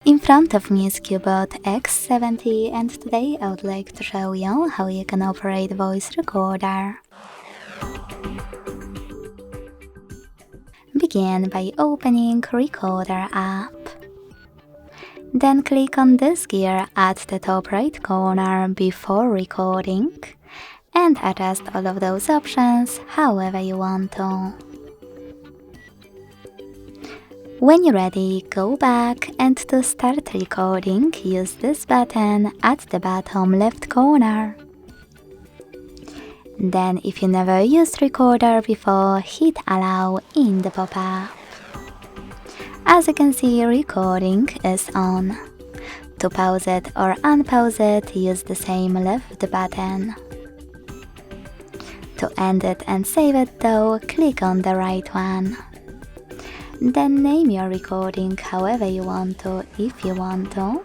In front of me is CUBOT X70 and today I would like to show you how you can operate voice recorder. Begin by opening Recorder app. Then click on this gear at the top right corner before recording and adjust all of those options however you want to. When you're ready, go back and to start recording, use this button at the bottom left corner. Then, if you never used Recorder before, hit Allow in the pop-up. As you can see, recording is on. To pause it or unpause it, use the same left button. To end it and save it though, click on the right one. Then name your recording however you want to, if you want to,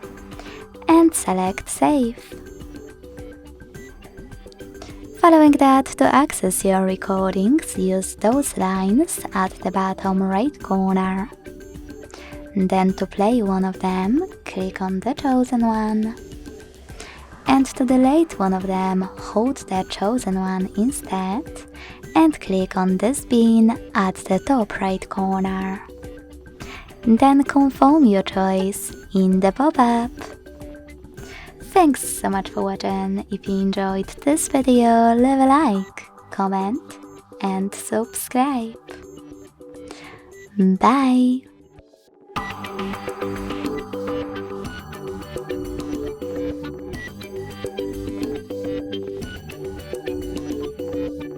and select Save. Following that, to access your recordings, use those lines at the bottom right corner. Then to play one of them, click on the chosen one. And to delete one of them, hold the chosen one instead and click on this bin at the top right corner. Then confirm your choice in the pop-up. Thanks so much for watching. If you enjoyed this video, leave a like, comment and subscribe. Bye!